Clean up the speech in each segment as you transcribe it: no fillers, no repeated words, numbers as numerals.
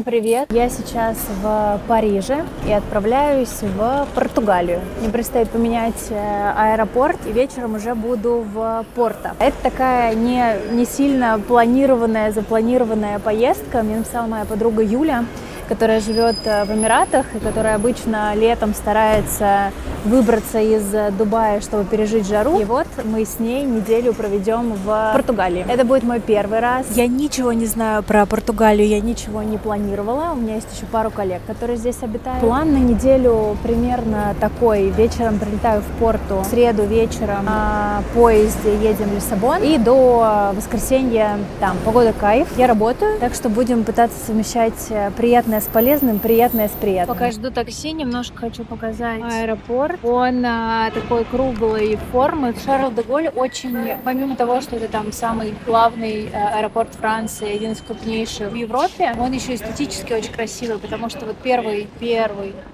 Всем привет! Я сейчас в Париже и отправляюсь в Португалию. Мне предстоит поменять аэропорт, и вечером уже буду в Порто. Это такая не сильно запланированная поездка. Мне написала моя подруга Юля, которая живет в Эмиратах и которая обычно летом старается выбраться из Дубая, чтобы пережить жару. И вот мы с ней неделю проведем в Португалии. Это будет мой первый раз. Я ничего не знаю про Португалию, я ничего не планировала. У меня есть еще пару коллег, которые здесь обитают. План на неделю примерно такой. Вечером прилетаю в Порту, в среду вечером на поезде едем в Лиссабон. И до воскресенья там погода кайф. Я работаю, так что будем пытаться совмещать приятное с полезным, приятное с приятным. Пока жду такси, немножко хочу показать аэропорт. Он такой круглой формы. Шарль де Голль очень, помимо того, что это там самый главный аэропорт Франции, один из крупнейших в Европе, он еще эстетически очень красивый, потому что вот первый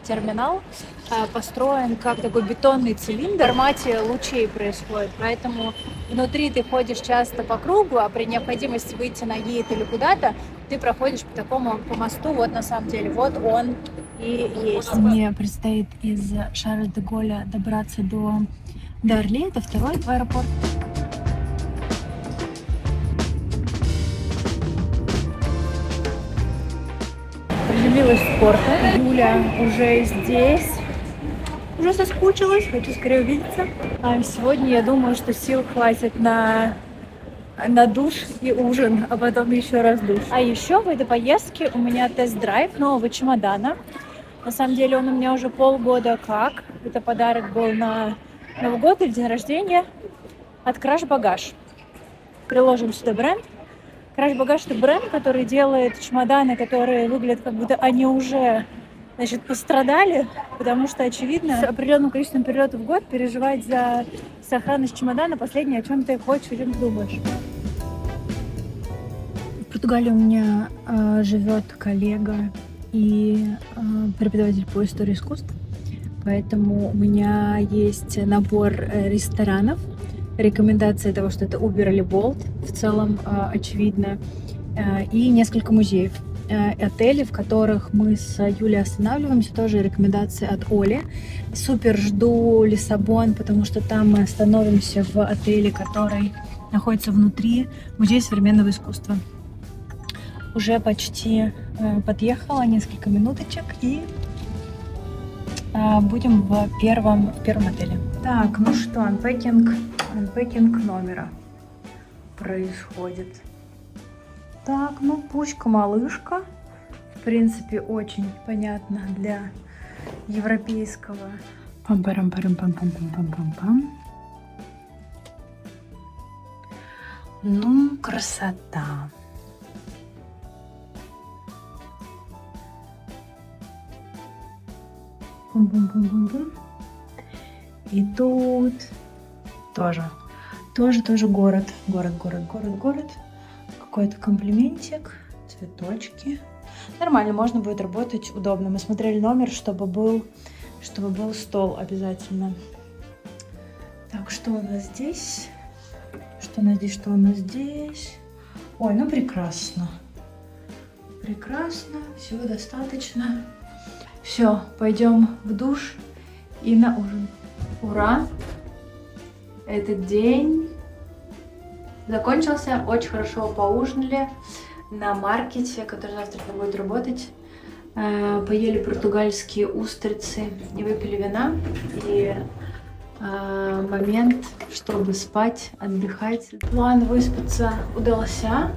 терминал построен как такой бетонный цилиндр, в формате лучей происходит, поэтому внутри ты ходишь часто по кругу, а при необходимости выйти на гейт или куда-то, ты проходишь по мосту, вот на самом деле, вот он и есть. Мне предстоит из Шарля де Голля добраться до Орли, это второй аэропорт. Приземлилась в Порто. Юля уже здесь. Уже соскучилась, хочу скорее увидеться. А сегодня я думаю, что сил хватит на душ и ужин, а потом еще раз душ. А еще в этой поездке у меня тест-драйв нового чемодана. На самом деле он у меня уже полгода как. Это подарок был на Новый год или день рождения от Crash Bagage. Приложим сюда бренд. Crash Bagage — это бренд, который делает чемоданы, которые выглядят как будто они уже пострадали, потому что, очевидно, с определенным количеством перелетов в год переживать за сохранность чемодана — последнее, о чем ты хочешь, о чем ты думаешь. В Португалии у меня живет коллега и преподаватель по истории искусств, поэтому у меня есть набор ресторанов, рекомендации того, что это Uber или Bolt, в целом очевидно, и несколько музеев. Отели, в которых мы с Юлей останавливаемся, тоже рекомендации от Оли. Супер жду Лиссабон, потому что там мы остановимся в отеле, который находится внутри Музея современного искусства. Уже почти подъехала, несколько минуточек, и будем в первом отеле. Так, ну что, анпекинг номера происходит. Так, ну пучка-малышка, в принципе, очень понятно для европейского. Пам-парам-парам-пам-пам-пам-пам-пам. Ну, красота. Бум-бум-бум-бум-бум. И тут тоже город. Какой-то комплиментик, цветочки. Нормально, можно будет работать удобно. Мы смотрели номер, чтобы был стол обязательно. Так, что у нас здесь? Что у нас здесь? Ой, ну прекрасно. Всего достаточно. Все, пойдем в душ и на ужин. Ура! Этот день закончился, очень хорошо поужинали на маркете, который завтра будет работать. Поели португальские устрицы и выпили вина. И момент, чтобы спать, отдыхать. План выспаться удался.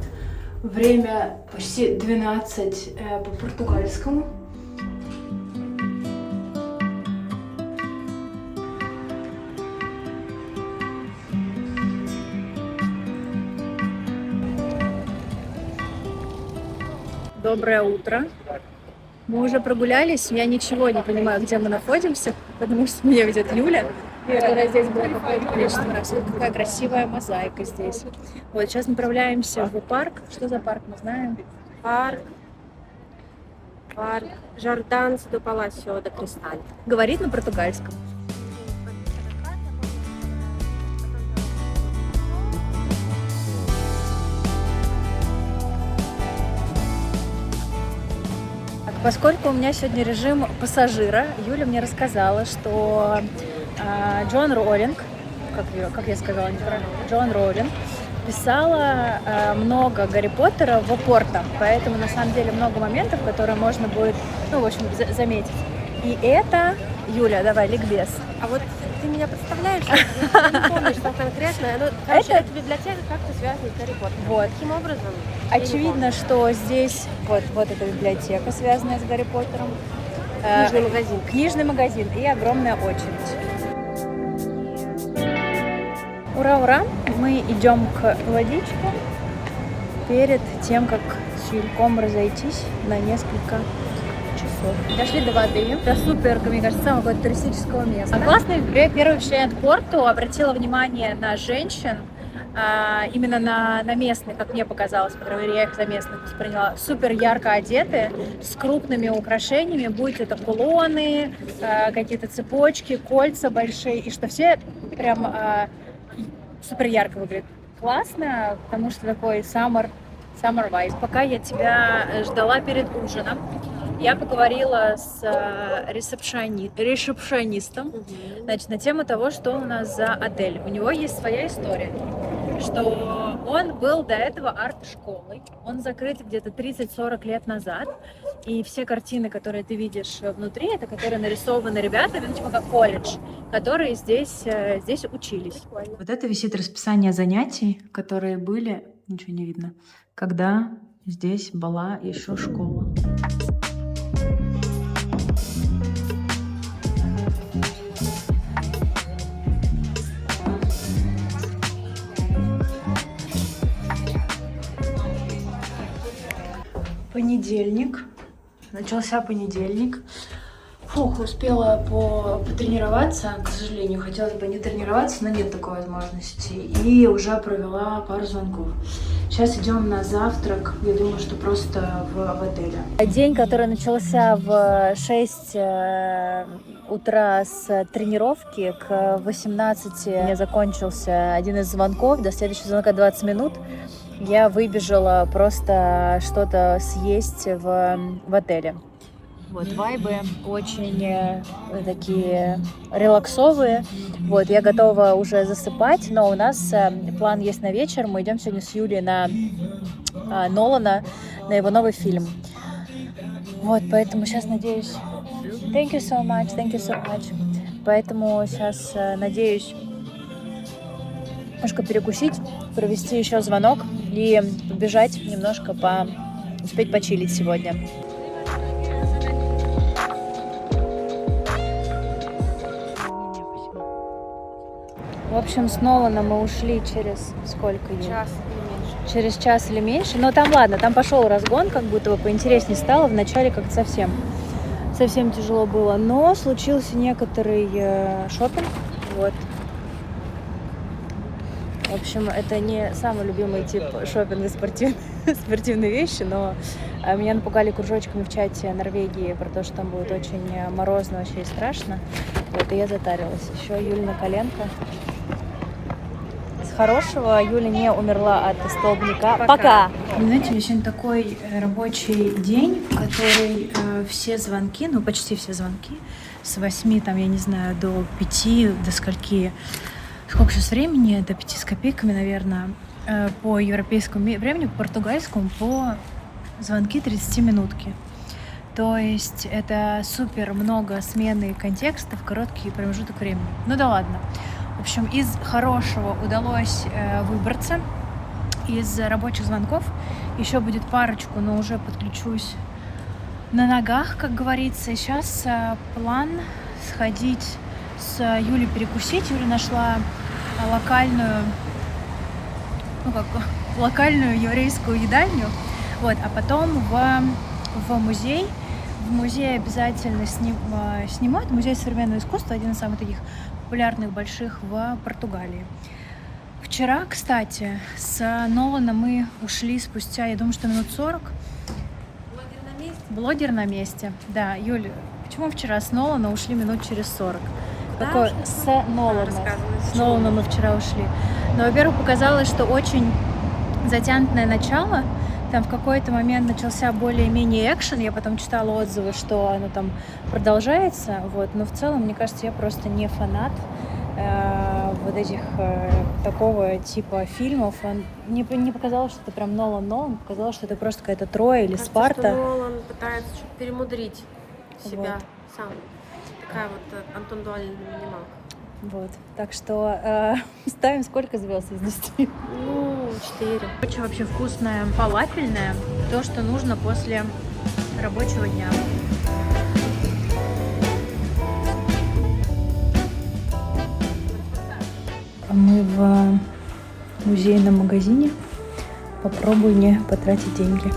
Время почти 12 по португальскому. Доброе утро. Мы уже прогулялись, я ничего не понимаю, где мы находимся, потому что меня ведет Юля, которая здесь была какое-то количество раз. Вот какая красивая мозаика здесь. Вот, сейчас направляемся в парк. Что за парк, мы знаем? Парк Jardins do Palácio da Cristal. Говорит на португальском. Поскольку у меня сегодня режим пассажира, Юля мне рассказала, что Джон Роулинг, как я сказала, неправильно, Джон Роулинг писала много Гарри Поттера в Порто, поэтому на самом деле много моментов, которые можно будет, ну, в общем, заметить. И это, Юля, давай, ликбез. А вот ты меня представляешь? Я не помню, что конкретно. Ну, короче, эта библиотека как-то связана с Гарри Поттером. Вот. Каким образом? Очевидно, что здесь вот эта библиотека, связанная с Гарри Поттером. Книжный магазин. Книжный магазин и огромная очередь. Ура, ура! Мы идем к водичке перед тем, как с Юльком разойтись на несколько часов. Дошли до воды. Это супер, мне кажется, самое какое-то туристического места. Классный первый впечатление от Порту. Обратила внимание на женщин, именно на местных, как мне показалось, по крайней мере, я их за местных восприняла, супер ярко одеты, с крупными украшениями, будь это кулоны, какие-то цепочки, кольца большие, и что все прям супер ярко выглядит. Классно, потому что такой summer vibe. Пока я тебя ждала перед ужином, я поговорила с ресепшонистом, значит, на тему того, что у нас за отель. У него есть своя история, что он был до этого арт-школой, он закрыт где-то 30-40 лет назад, и все картины, которые ты видишь внутри, это которые нарисованы ребятами, ну, типа как колледж, которые здесь учились. Вот это висит расписание занятий, которые были, ничего не видно, когда здесь была еще школа. Понедельник. Начался понедельник. Фух, успела потренироваться, к сожалению. Хотелось бы не тренироваться, но нет такой возможности. И уже провела пару звонков. Сейчас идем на завтрак. Я думаю, что просто в отеле. День, который начался в 6 утра с тренировки, к 18 у меня закончился один из звонков. До следующего звонка 20 минут. Я выбежала просто что-то съесть в отеле. Вот, вайбы очень такие релаксовые. Вот, я готова уже засыпать, но у нас план есть на вечер. Мы идем сегодня с Юлей на Нолана, на его новый фильм. Вот, поэтому сейчас надеюсь... Thank you so much, thank you so much. Поэтому сейчас надеюсь немножко перекусить, провести еще звонок и побежать немножко, успеть почилить сегодня. В общем, с Нолана мы ушли через сколько? Час или меньше. Через час или меньше. Но там ладно, там пошел разгон, как будто бы поинтереснее стало. Вначале как-то совсем тяжело было. Но случился некоторый шопинг. Вот. В общем, это не самый любимый тип шопинга спортивные вещи, но меня напугали кружочками в чате Норвегии про то, что там будет очень морозно, вообще и страшно. Вот, и я затарилась. Еще Юлина коленка. С хорошего, Юля не умерла от столбняка. Пока! Знаете, у меня сегодня такой рабочий день, в который все звонки, ну почти все звонки, с 8, там, я не знаю, до 5, до скольки... Сколько сейчас времени? До 5 с копейками, наверное, по европейскому времени, по португальскому, по звонки 30-минутки. То есть это супер много смены контекстов, короткий промежуток времени. Ну да ладно. В общем, из хорошего удалось выбраться. Из рабочих звонков еще будет парочку, но уже подключусь на ногах, как говорится. Сейчас план сходить с Юлей перекусить. Юля нашла локальную еврейскую едальню, вот, а потом в музей. В музее обязательно снимают. Музей современного искусства, один из самых таких популярных, больших в Португалии. Вчера, кстати, с Нолана мы ушли спустя, я думаю, что минут 40. Блогер на месте? Блогер на месте, да. Юля, почему вчера с Нолана ушли минут через 40? Да, С Нолана. С Нолана мы вчера ушли. Но, во-первых, показалось, что очень затянутое начало. Там в какой-то момент начался более-менее экшен, я потом читала отзывы, что оно там продолжается, вот, но в целом, мне кажется, я просто не фанат вот этих такого типа фильмов. Не показалось, что это прям Нолан, показалось, что это просто какая-то Троя или Кажется, Спарта. что Нолан пытается чуть перемудрить себя Вот. сам. Такая вот Антон Дуалин на минималках. Вот, так что ставим сколько звезд из 10? Ну, 4. Очень вообще вкусное фалафельное, то, что нужно после рабочего дня. Мы в музейном магазине. Попробуй не потратить деньги.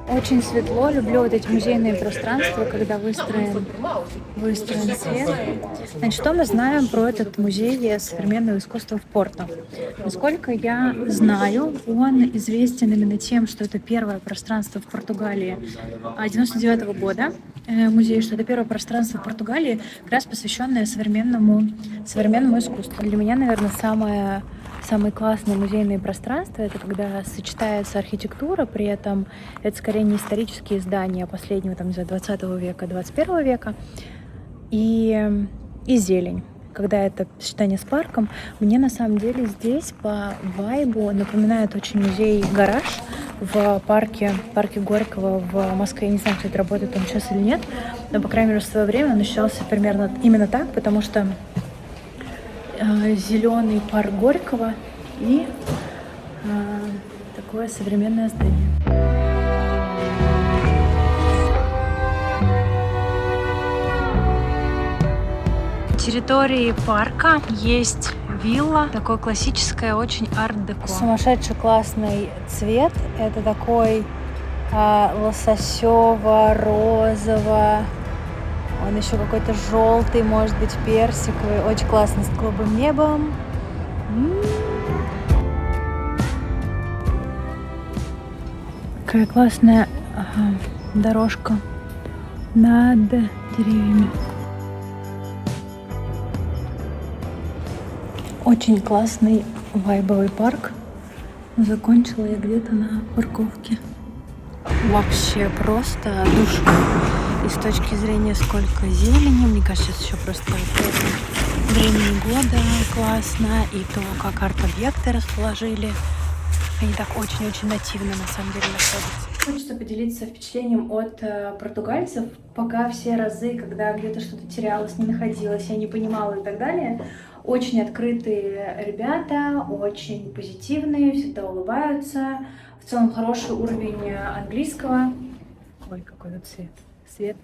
Очень светло, люблю вот эти музейные пространства, когда выстроен свет. Значит, что мы знаем про этот музей современного искусства в Порту? Насколько я знаю, он известен именно тем, что это первое пространство в Португалии 99-го года. Музей, что это первое пространство в Португалии, как раз посвященное современному искусству. Для меня, наверное, самые классные музейные пространства — это когда сочетается архитектура, при этом это скорее не исторические здания последнего, там, не знаю, 20 века, 21 века, и зелень. Когда это сочетание с парком, мне на самом деле здесь по вайбу напоминает очень музей «Гараж» в парке Горького в Москве. Я не знаю, кстати, работает он сейчас или нет, но, по крайней мере, в свое время он ощущался примерно именно так, потому что зеленый парк Горького и такое современное здание. На территории парка есть вилла, такое классическое, очень арт-деко. Сумасшедший классный цвет. Это такой лососево-розово. Он еще какой-то желтый, может быть, персиковый. Очень классно с голубым небом. Какая классная дорожка над деревьями. Очень классный вайбовый парк. Закончила я где-то на парковке. Вообще просто душно. И с точки зрения, сколько зелени, мне кажется, сейчас еще просто времени года классно, и то, как арт-объекты расположили. Они так очень-очень нативно, на самом деле, находятся. Хочется поделиться впечатлением от португальцев. Пока все разы, когда где-то что-то терялось, не находилось, я не понимала и так далее, очень открытые ребята, очень позитивные, всегда улыбаются. В целом хороший уровень английского. Ой, какой тут цвет.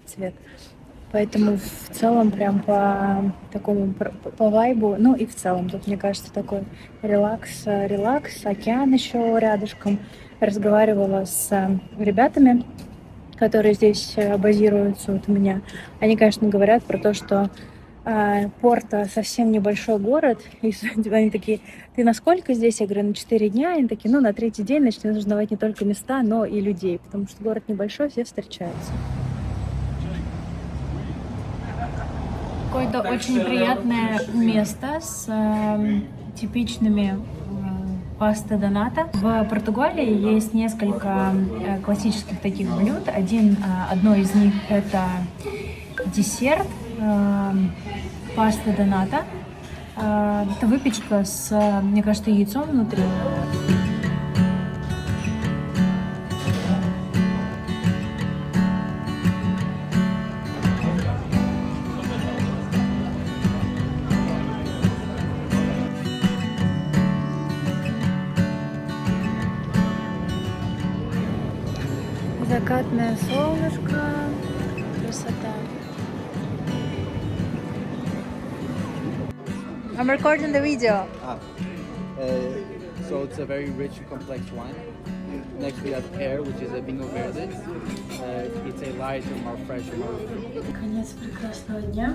Цвет. Поэтому в целом прям по такому, по вайбу, ну и в целом тут, мне кажется, такой релакс, океан еще рядышком. Разговаривала с ребятами, которые здесь базируются вот у меня. Они, конечно, говорят про то, что Порто совсем небольшой город, и они такие: ты на сколько здесь? Я говорю, на 4 дня. Они такие: ну, на 3-й день, значит, нужно давать не только места, но и людей, потому что город небольшой, все встречаются. Какое-то очень приятное место с типичными пасты доната. В Португалии есть несколько классических таких блюд. Одно из них — это десерт пасты доната. Это выпечка с, мне кажется, яйцом внутри. Закатное солнышко, красота. I'm recording the video. So it's a very rich and complex wine. Next we have Pear, which is a Vinho Verde. It's a lighter, more fresh, more... Конец прекрасного дня.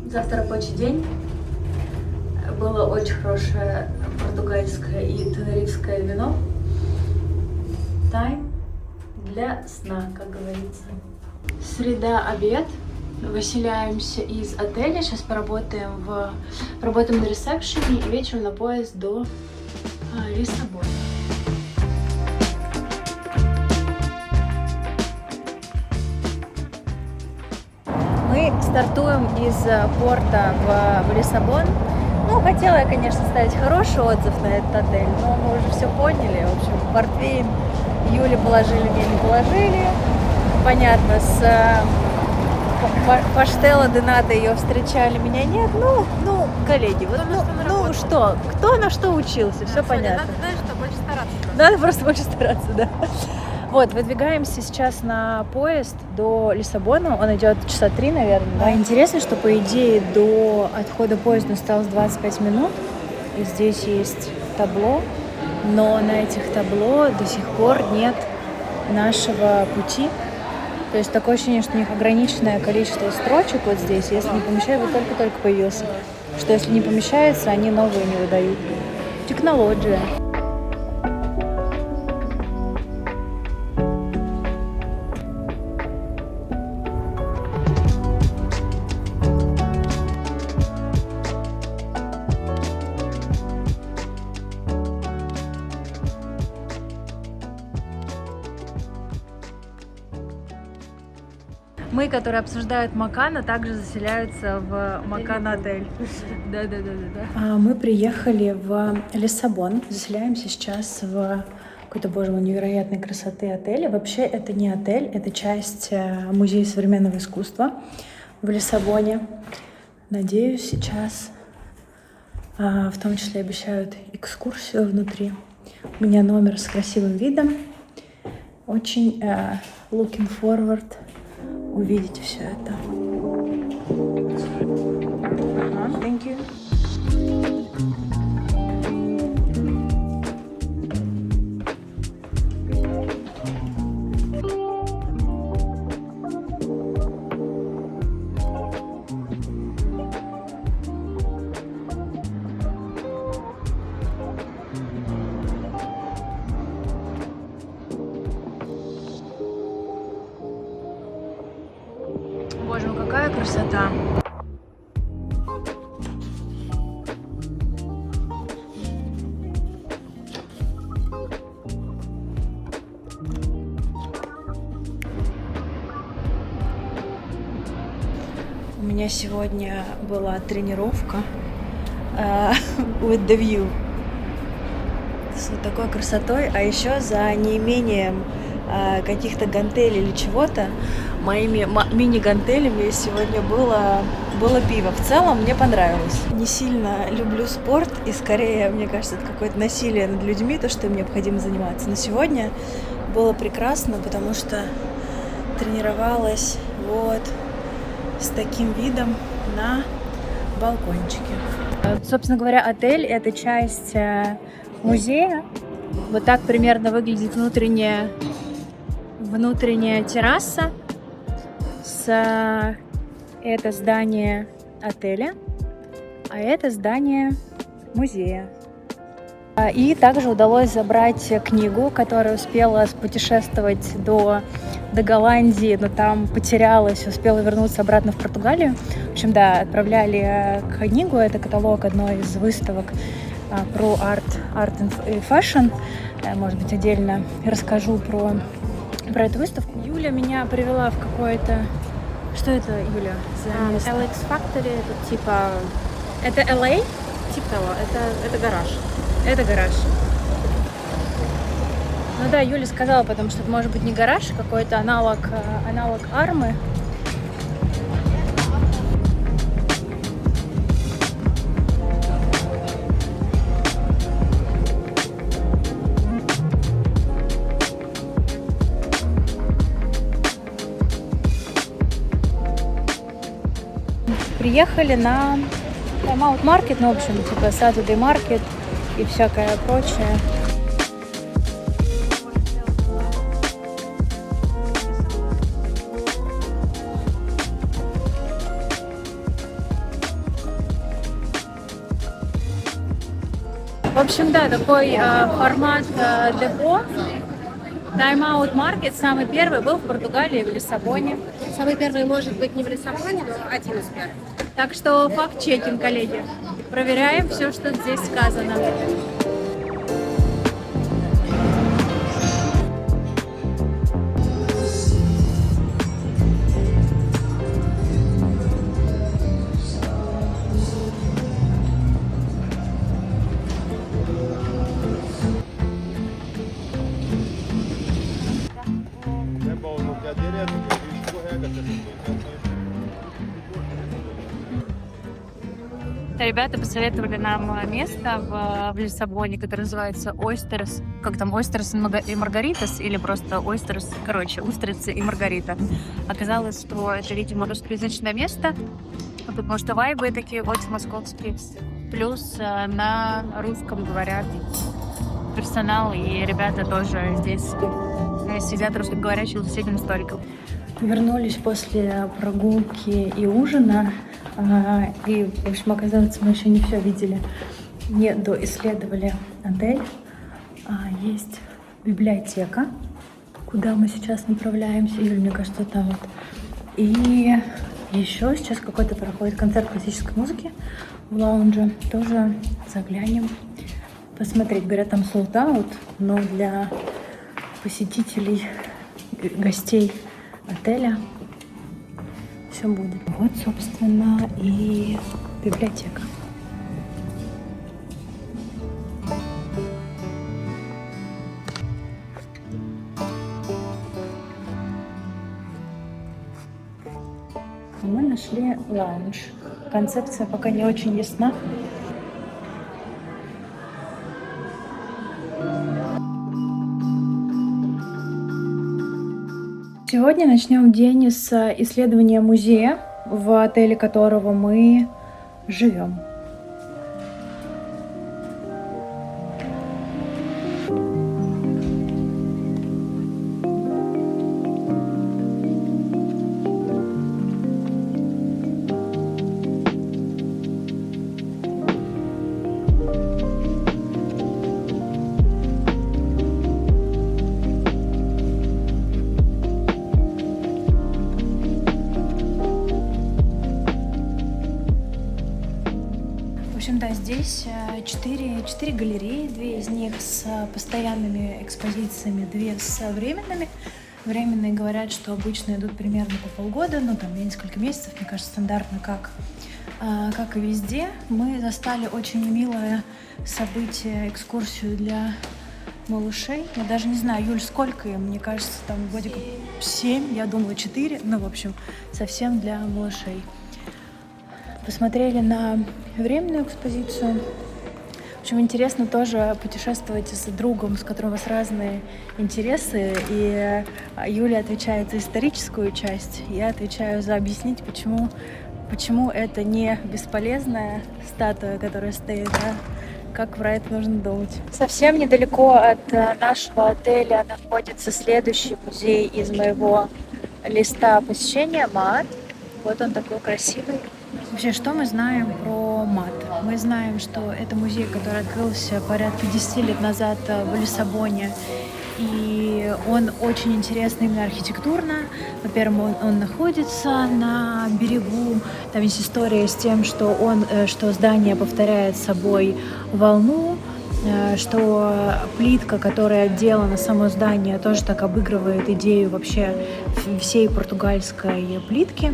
Завтра рабочий день. Было очень хорошее португальское и тенерифское вино. Тайм для сна, как говорится. Среда, обед. Выселяемся из отеля. Сейчас поработаем на ресепшене и вечером на поезд до Лиссабона. Мы стартуем из порта в Лиссабон. Ну, хотела я, конечно, ставить хороший отзыв на этот отель, но мы уже все поняли. В общем, портвейн Юле положили, мне не положили. Понятно, с Паштелла Дената ее встречали, меня нет. Ну, коллеги, вот, что, кто на что учился, все понятно. Надо, знаешь, что больше стараться. Надо просто больше стараться, да. Вот, выдвигаемся сейчас на поезд до Лиссабона. Он идет часа 3, наверное. Да? Интересно, что, по идее, до отхода поезда осталось 25 минут. И здесь есть табло. Но на этих табло до сих пор нет нашего пути. То есть такое ощущение, что у них ограниченное количество строчек вот здесь. Если не помещается, вот только-только появился. Что если не помещается, они новые не выдают. Технология. Мы, которые обсуждают Макана, также заселяются в Макан-отель. Да. Мы приехали в Лиссабон. Заселяемся сейчас в какой-то, боже мой, невероятной красоты отеля. Вообще это не отель, это часть музея современного искусства в Лиссабоне. Надеюсь, сейчас в том числе обещают экскурсию внутри. У меня номер с красивым видом. Очень looking forward увидеть все это. Thank you. Боже мой, какая красота! У меня сегодня была тренировка with the view с вот такой красотой, а еще за неимением каких-то гантелей или чего-то, моими мини-гантелями сегодня было пиво. В целом мне понравилось. Не сильно люблю спорт, и скорее, мне кажется, это какое-то насилие над людьми, то, что им необходимо заниматься. Но сегодня было прекрасно, потому что тренировалась вот с таким видом на балкончике. Собственно говоря, отель — это часть музея. Вот так примерно выглядит внутренняя терраса. Это здание отеля, а это здание музея. И также удалось забрать книгу, которая успела путешествовать до Голландии, но там потерялась, успела вернуться обратно в Португалию. В общем, да, отправляли книгу, это каталог одной из выставок про арт и фэшн. Может быть, отдельно расскажу про эту выставку. Юля меня привела в какое-то... Что это, Юля, за место? LX Factory, это типа... Это LA? Типа того, это гараж. Это гараж. Ну да, Юля сказала потом, что это может быть не гараж, а какой-то аналог Армы. Приехали на Time Out Market, ну, в общем, типа Saturday Market и всякое прочее. В общем, да, такой формат депо. Time Out Market самый первый был в Португалии, в Лиссабоне. Самый первый может быть не в Лиссабоне, но один из первых. Так что факт-чекинг, коллеги. Проверяем все, что здесь сказано. É bom, não quer direto, porque ele escorrega, você tem que Ребята посоветовали нам место в Лиссабоне, которое называется Ойстерс. Как там, Ойстерс и Маргаритас? Или просто Ойстерс, короче, Устрицы и Маргарита. Оказалось, что это, видимо, русскоязычное место, потому что вайбы такие очень московские. Плюс на русском говорят персонал, и ребята тоже здесь сидят русскоговорящие за соседним столиком. Вернулись после прогулки и ужина. И, в общем, оказывается, мы еще не все видели, не доисследовали отель. Есть библиотека, куда мы сейчас направляемся, или, мне кажется, там вот. И еще сейчас какой-то проходит концерт классической музыки в лаунже. Тоже заглянем посмотреть. Говорят, там sold out, но для посетителей, гостей отеля все будет. Вот, собственно, и библиотека. Мы нашли лаунж. Концепция пока не очень ясна. Сегодня начнем день с исследования музея, в отеле которого мы живем. В общем, да, здесь 4 галереи, 2 из них с постоянными экспозициями, 2 с временными. Временные говорят, что обычно идут примерно по полгода, ну там несколько месяцев, мне кажется, стандартно, как и везде. Мы застали очень милое событие, экскурсию для малышей. Я даже не знаю, Юль, сколько им? Мне кажется, там годиков 7, я думала 4, ну, в общем, совсем для малышей. Посмотрели на временную экспозицию. В общем, интересно тоже путешествовать с другом, с которым у вас разные интересы. И Юля отвечает за историческую часть, я отвечаю за объяснить, почему это не бесполезная статуя, которая стоит, а как про это нужно думать. Совсем недалеко от нашего отеля находится следующий музей из моего листа посещения — МААТ. Вот он такой красивый. Вообще, что мы знаем про МААТ? Мы знаем, что это музей, который открылся порядка 10 лет назад в Лиссабоне. И он очень интересный именно архитектурно. Во-первых, он находится на берегу. Там есть история с тем, что здание повторяет собой волну, что плитка, которая отделана само здание, тоже так обыгрывает идею вообще всей португальской плитки.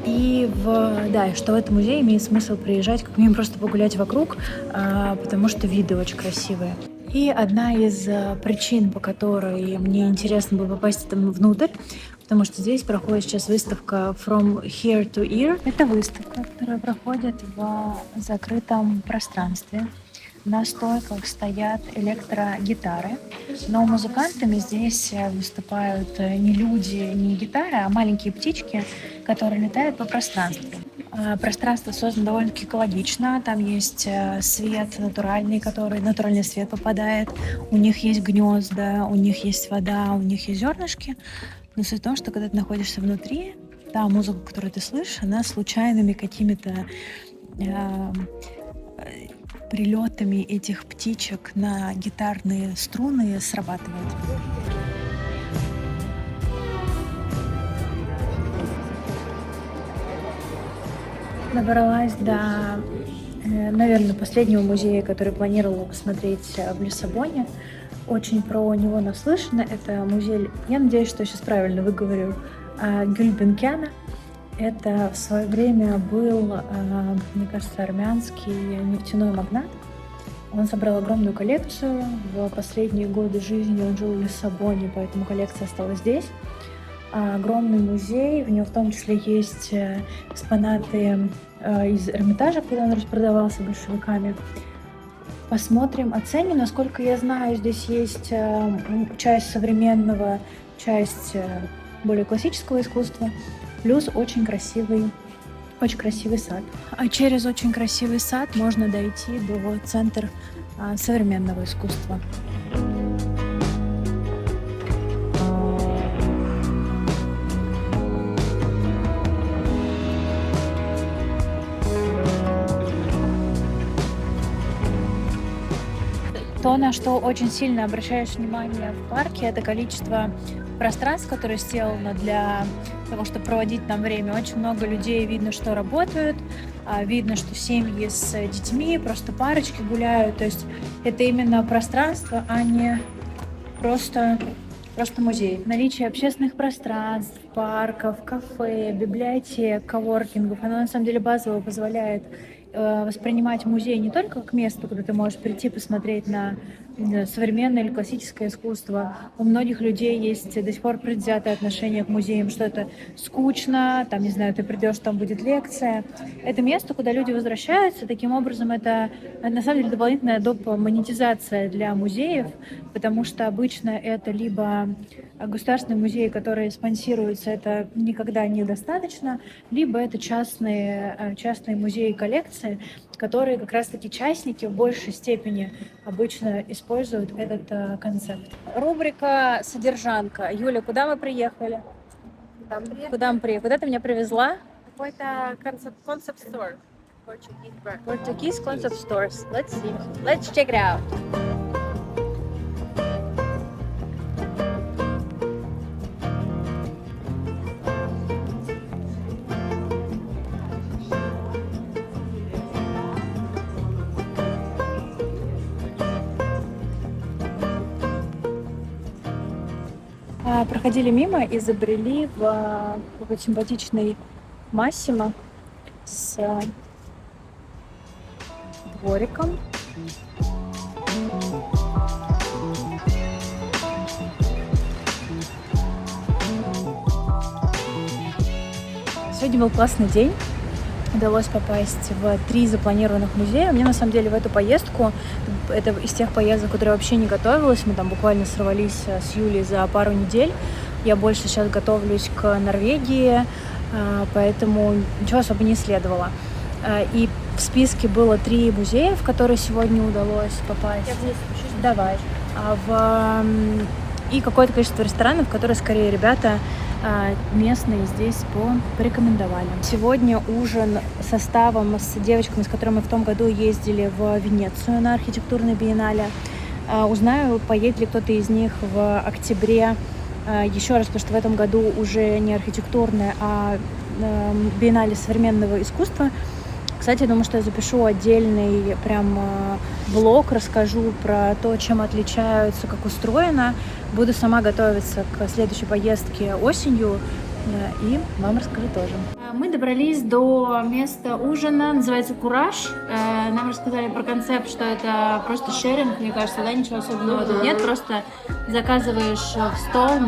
И что в этом музее имеет смысл приезжать, как минимум просто погулять вокруг, потому что виды очень красивые. И одна из причин, по которой мне интересно было попасть там внутрь, потому что здесь проходит сейчас выставка From Here to Here. Это выставка, которая проходит в закрытом пространстве. На стойках стоят электрогитары, но музыкантами здесь выступают не люди, не гитары, а маленькие птички, которые летают по пространству. Пространство создано довольно-таки экологично, там есть свет натуральный свет попадает, у них есть гнезда, у них есть вода, у них есть зернышки. Но суть в том, что когда ты находишься внутри, та музыка, которую ты слышишь, она случайными какими-то прилетами этих птичек на гитарные струны срабатывает. Добралась до, наверное, последнего музея, который планировала посмотреть в Лиссабоне. Очень про него наслышана. Это музей, я надеюсь, что я сейчас правильно выговорю, Гюльбенкяна. Это в свое время был, мне кажется, армянский нефтяной магнат. Он собрал огромную коллекцию. В последние годы жизни он жил в Лиссабоне, поэтому коллекция осталась здесь. Огромный музей, в нем в том числе есть экспонаты из Эрмитажа, когда он распродавался большевиками. Посмотрим, оценим. Насколько я знаю, здесь есть часть современного, часть более классического искусства, плюс очень красивый сад. А через очень красивый сад можно дойти до центра современного искусства. То, на что очень сильно обращаешь внимание в парке, это количество пространств, которое сделано для того, чтобы проводить там время. Очень много людей, видно, что работают, видно, что семьи с детьми, просто парочки гуляют. То есть это именно пространство, а не просто музей. Наличие общественных пространств, парков, кафе, библиотек, коворкингов, оно на самом деле базово позволяет воспринимать музей не только как место, куда ты можешь прийти посмотреть на современное или классическое искусство. У многих людей есть до сих пор предвзятое отношение к музеям, что это скучно, там, не знаю, ты придешь, там будет лекция. Это место, куда люди возвращаются. Таким образом, это на самом деле дополнительная доп. Монетизация для музеев, потому что обычно это либо государственные музеи, которые спонсируются, это никогда недостаточно, либо это частные музеи коллекции, которые как раз-таки частники в большей степени обычно используют этот концепт. Рубрика «Содержанка». Юля, куда мы приехали? Куда мы приехали? Куда ты меня привезла? Какой-то concept store. Portuguese concept stores. Let's see. Let's check it out. Проходили мимо и забрели в какой-то симпатичный Массимо с двориком. Сегодня был классный день. Удалось попасть в 3 запланированных музея. Мне на самом деле в эту поездку, это из тех поездок, которые я вообще не готовилась. Мы там буквально сорвались с Юлей за пару недель. Я больше сейчас готовлюсь к Норвегии, поэтому ничего особо не исследовала. И в списке было 3 музея, в которые сегодня удалось попасть. Я вниз спущусь. Давай. И какое-то количество ресторанов, которые скорее ребята местные здесь порекомендовали. Сегодня ужин составом с девочками, с которыми мы в том году ездили в Венецию на архитектурной биеннале. Узнаю, поедет ли кто-то из них в октябре еще раз, потому что в этом году уже не архитектурная, а биеннале современного искусства. Кстати, я думаю, что я запишу отдельный прям блог, расскажу про то, чем отличаются, как устроено. Буду сама готовиться к следующей поездке осенью и вам расскажу тоже. Мы добрались до места ужина, называется «Кураж». Нам рассказали про концепт, что это просто шеринг, мне кажется, да, ничего особенного тут нет, просто заказываешь в стол.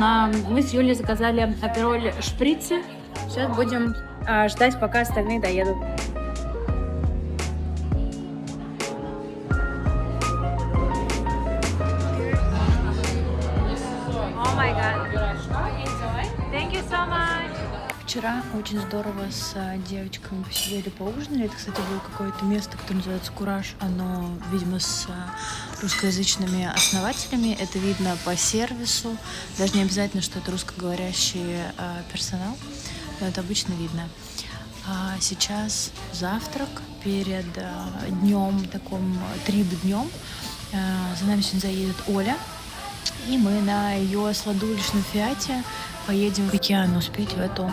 Мы с Юлей заказали апероль шприцы. Сейчас будем ждать, пока остальные доедут. Вчера очень здорово с девочками посидели, поужинали. Это, кстати, было какое-то место, которое называется «Кураж». Оно, видимо, с русскоязычными основателями. Это видно по сервису. Даже не обязательно, что это русскоговорящий персонал, но это обычно видно. Сейчас завтрак перед днем, таким триб-днем. За нами сегодня заедет Оля, и мы на ее сладуличном Фиате поедем в океан, успеть в эту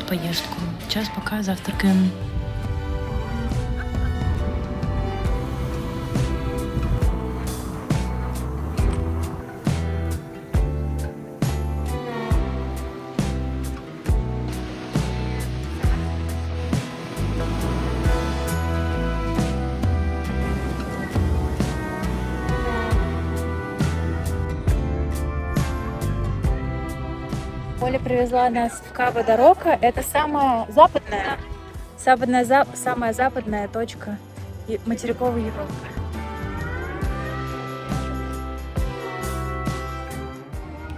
поездку. Сейчас пока завтракаем. Оля привезла нас в Кабо-де-Рока. Это самая западная точка материковой Европы.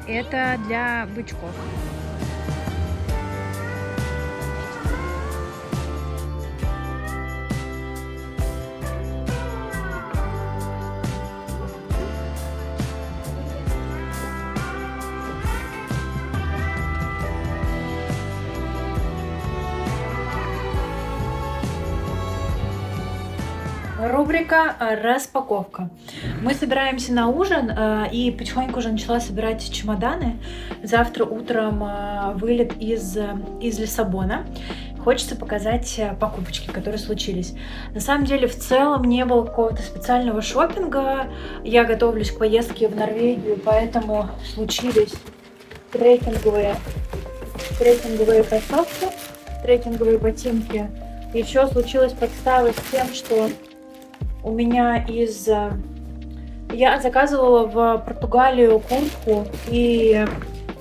Это для бычков. Рубрика «Распаковка». Мы собираемся на ужин, и потихоньку уже начала собирать чемоданы. Завтра утром вылет из Лиссабона. Хочется показать покупочки, которые случились. На самом деле, в целом, не было какого-то специального шопинга. Я готовлюсь к поездке в Норвегию, поэтому случились трекинговые кроссовки, трекинговые ботинки. Еще случилась подстава с тем, что у меня я заказывала в Португалию куртку и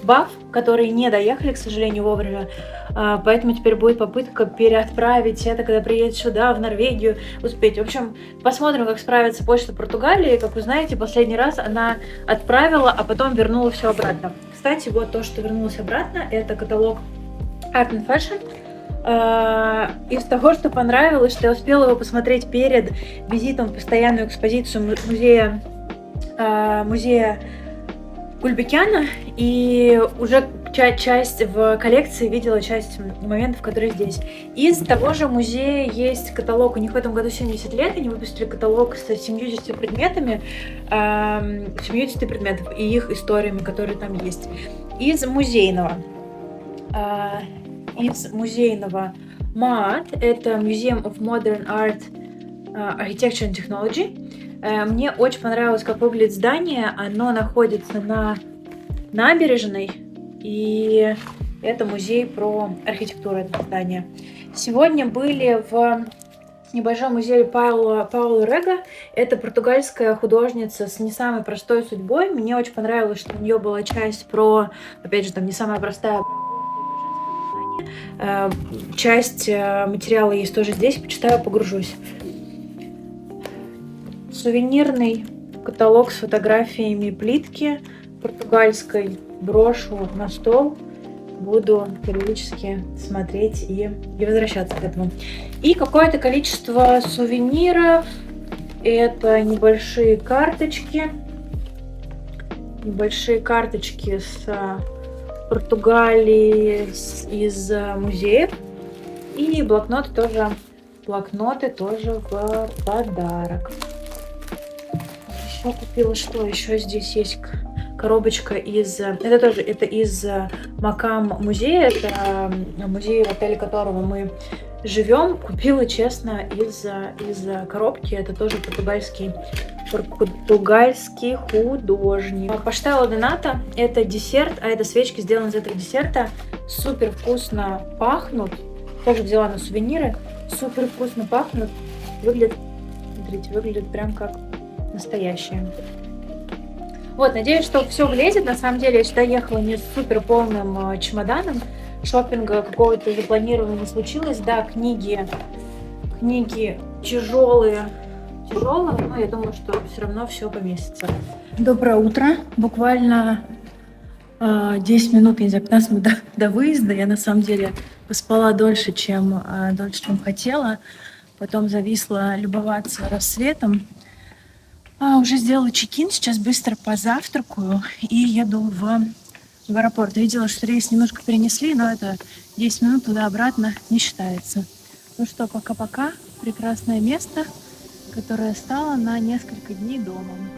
баф, которые не доехали, к сожалению, вовремя. Поэтому теперь будет попытка переотправить это, когда приедет сюда, в Норвегию, успеть. В общем, посмотрим, как справится почта Португалии. Как вы знаете, последний раз она отправила, а потом вернула все обратно. Кстати, вот то, что вернулось обратно, это каталог Art and Fashion. Из того, что понравилось, что я успела его посмотреть перед визитом в постоянную экспозицию музея Гульбекяна, и уже часть в коллекции видела часть моментов, которые здесь. Из того же музея есть каталог, у них в этом году 70 лет, они выпустили каталог с 70 предметами, 70 предметов и их историями, которые там есть. Из музейного МААТ, это Museum of Modern Art, Architecture and Technology. Мне очень понравилось, как выглядит здание. Оно находится на набережной, и это музей про архитектуру этого здания. Сегодня были в небольшом музее Пауло Рега. Это португальская художница с не самой простой судьбой. Мне очень понравилось, что у нее была часть про, опять же, там не самая простая, часть материала есть тоже здесь, почитаю, погружусь. Сувенирный каталог с фотографиями плитки португальской, брошу на стол. Буду периодически смотреть и возвращаться к этому. И какое-то количество сувениров. Это небольшие карточки с Португалии, из музеев. И блокноты тоже в подарок. Еще купила что? Еще здесь есть коробочка это из Макам музея. Это музей, в отеле которого мы живем. Купила, честно, из коробки. Это тоже португальский художник. Паштелло де нато — это десерт, а это свечки, сделаны из этого десерта. Супер вкусно пахнут. Тоже взяла на сувениры. Супер вкусно пахнут. Выглядит прям как настоящие. Вот, надеюсь, что все влезет. На самом деле, я сюда ехала не с супер полным чемоданом. Шопинга какого-то запланированного не случилось. Да, книги тяжелые, но я думаю, что все равно все поместится. Доброе утро. Буквально 10 минут, не знаю, 15 минут до выезда. Я на самом деле поспала дольше, чем хотела. Потом зависла любоваться рассветом. Уже сделала чек-ин. Сейчас быстро позавтракаю и еду в в аэропорт. Видела, что рейс немножко перенесли, но это 10 минут туда-обратно не считается. Ну что, пока-пока. Прекрасное место, которое стало на несколько дней домом.